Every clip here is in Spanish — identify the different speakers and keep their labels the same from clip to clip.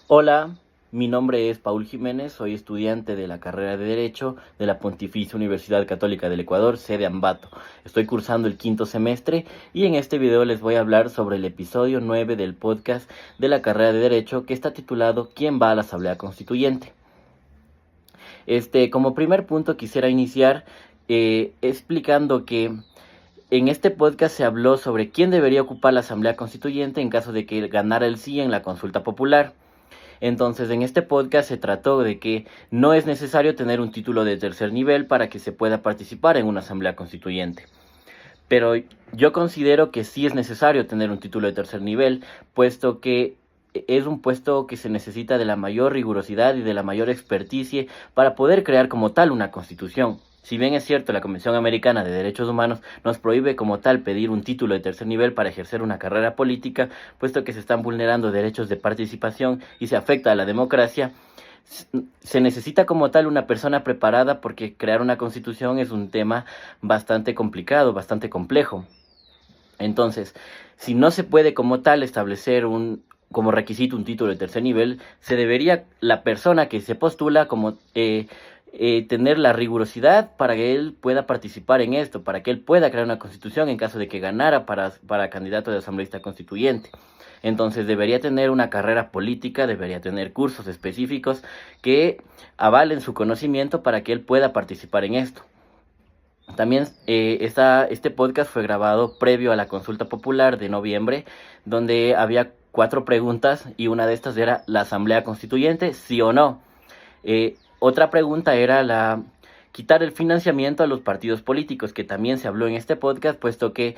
Speaker 1: Hola, mi nombre es Paul Jiménez, soy estudiante de la carrera de Derecho de la Pontificia Universidad Católica del Ecuador, sede Ambato. Estoy cursando el quinto semestre y en este video les voy a hablar sobre el episodio 9 del podcast de la carrera de Derecho que está titulado ¿Quién va a la Asamblea Constituyente? Como primer punto quisiera iniciar explicando que en este podcast se habló sobre quién debería ocupar la Asamblea Constituyente en caso de que ganara el sí en la consulta popular. Entonces, en este podcast se trató de que no es necesario tener un título de tercer nivel para que se pueda participar en una asamblea constituyente. Pero yo considero que sí es necesario tener un título de tercer nivel, puesto que es un puesto que se necesita de la mayor rigurosidad y de la mayor experticia para poder crear como tal una constitución. Si bien es cierto, la Convención Americana de Derechos Humanos nos prohíbe como tal pedir un título de tercer nivel para ejercer una carrera política, puesto que se están vulnerando derechos de participación y se afecta a la democracia, se necesita como tal una persona preparada porque crear una constitución es un tema bastante complicado, bastante complejo. Entonces, si no se puede como tal establecer como requisito un título de tercer nivel, se debería la persona que se postula como tener la rigurosidad para que él pueda participar en esto, para que él pueda crear una constitución en caso de que ganara para candidato de asambleísta constituyente. Entonces debería tener una carrera política, debería tener cursos específicos que avalen su conocimiento para que él pueda participar en esto. También este podcast fue grabado previo a la consulta popular de noviembre, donde había 4 preguntas y una de estas era la Asamblea Constituyente, sí o no. Otra pregunta era quitar el financiamiento a los partidos políticos, que también se habló en este podcast, puesto que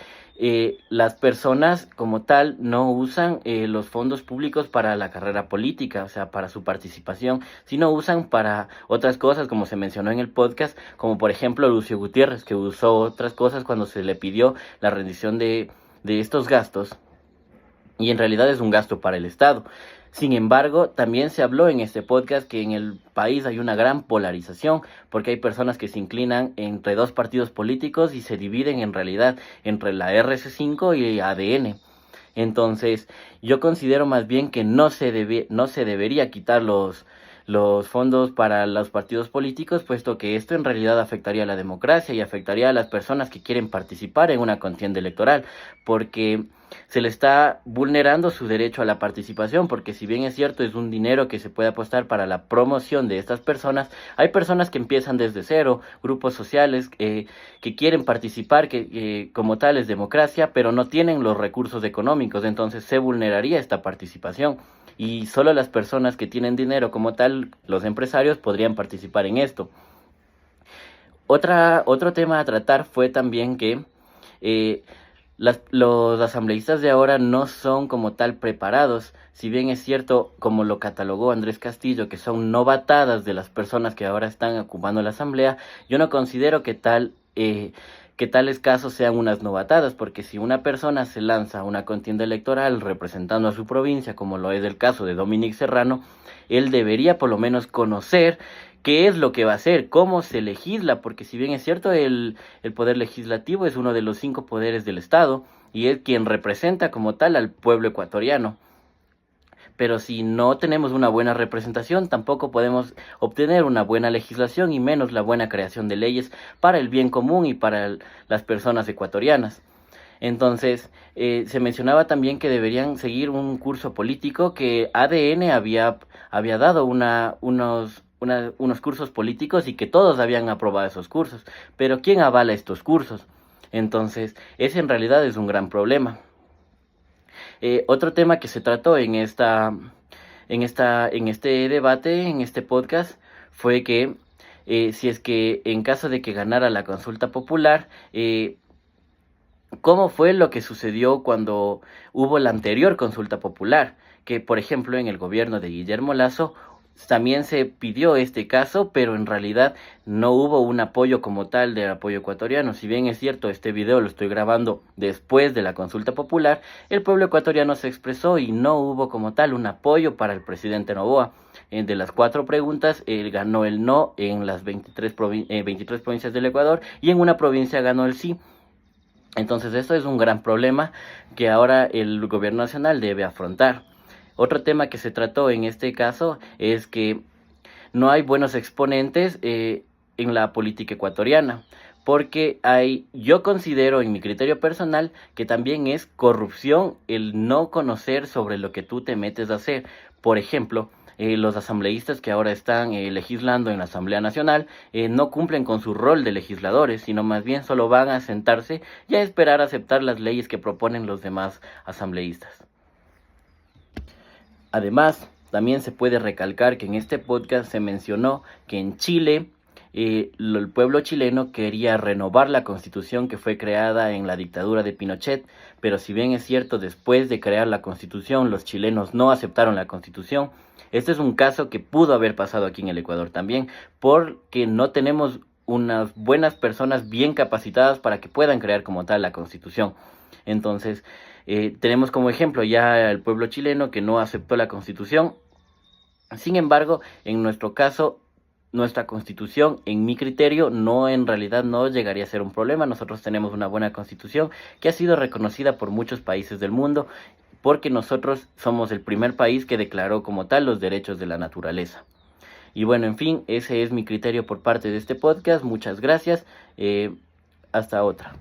Speaker 1: las personas como tal no usan los fondos públicos para la carrera política, o sea, para su participación, sino usan para otras cosas, como se mencionó en el podcast, como por ejemplo Lucio Gutiérrez, que usó otras cosas cuando se le pidió la rendición de estos gastos, y en realidad es un gasto para el Estado. Sin embargo, también se habló en este podcast que en el país hay una gran polarización, porque hay personas que se inclinan entre 2 partidos políticos y se dividen en realidad entre la RC5 y ADN. Entonces, yo considero más bien que no se debería quitar los fondos para los partidos políticos, puesto que esto en realidad afectaría a la democracia y afectaría a las personas que quieren participar en una contienda electoral, porque se le está vulnerando su derecho a la participación, porque si bien es cierto, es un dinero que se puede apostar para la promoción de estas personas, hay personas que empiezan desde cero, grupos sociales que quieren participar, que como tal es democracia, pero no tienen los recursos económicos, entonces se vulneraría esta participación. Y solo las personas que tienen dinero como tal, los empresarios, podrían participar en esto. Otro tema a tratar fue también que eh, los asambleístas de ahora no son como tal preparados, si bien es cierto, como lo catalogó Andrés Castillo, que son novatadas de las personas que ahora están ocupando la asamblea. Yo no considero que tales casos sean unas novatadas, porque si una persona se lanza a una contienda electoral representando a su provincia, como lo es el caso de Dominic Serrano, él debería por lo menos conocer qué es lo que va a hacer, cómo se legisla, porque si bien es cierto, el poder legislativo es uno de los 5 poderes del Estado y es quien representa como tal al pueblo ecuatoriano. Pero si no tenemos una buena representación, tampoco podemos obtener una buena legislación y menos la buena creación de leyes para el bien común y para las personas ecuatorianas. Entonces, se mencionaba también que deberían seguir un curso político, que ADN había dado unos cursos políticos y que todos habían aprobado esos cursos. Pero ¿quién avala estos cursos? Entonces, ese en realidad es un gran problema. Otro tema que se trató en este debate, en este podcast, fue que si es que en caso de que ganara la consulta popular, ¿cómo fue lo que sucedió cuando hubo la anterior consulta popular? Que, por ejemplo, en el gobierno de Guillermo Lasso también se pidió este caso, pero en realidad no hubo un apoyo como tal del apoyo ecuatoriano. Si bien es cierto, este video lo estoy grabando después de la consulta popular, el pueblo ecuatoriano se expresó y no hubo como tal un apoyo para el presidente Noboa. De las 4 preguntas, él ganó el no en las 23 provincias del Ecuador y en una provincia ganó el sí. Entonces esto es un gran problema que ahora el gobierno nacional debe afrontar. Otro tema que se trató en este caso es que no hay buenos exponentes en la política ecuatoriana, porque yo considero en mi criterio personal que también es corrupción el no conocer sobre lo que tú te metes a hacer. Por ejemplo, los asambleístas que ahora están legislando en la Asamblea Nacional no cumplen con su rol de legisladores, sino más bien solo van a sentarse y a esperar a aceptar las leyes que proponen los demás asambleístas. Además, también se puede recalcar que en este podcast se mencionó que en Chile el pueblo chileno quería renovar la constitución que fue creada en la dictadura de Pinochet, pero si bien es cierto, después de crear la constitución, los chilenos no aceptaron la constitución. Este es un caso que pudo haber pasado aquí en el Ecuador también, porque no tenemos unas buenas personas bien capacitadas para que puedan crear como tal la constitución. Entonces, tenemos como ejemplo ya al pueblo chileno que no aceptó la constitución. Sin embargo, en nuestro caso, nuestra constitución, en mi criterio, en realidad no llegaría a ser un problema. Nosotros tenemos una buena constitución que ha sido reconocida por muchos países del mundo, porque nosotros somos el primer país que declaró como tal los derechos de la naturaleza. Y bueno, en fin, ese es mi criterio por parte de este podcast. Muchas gracias. Hasta otra.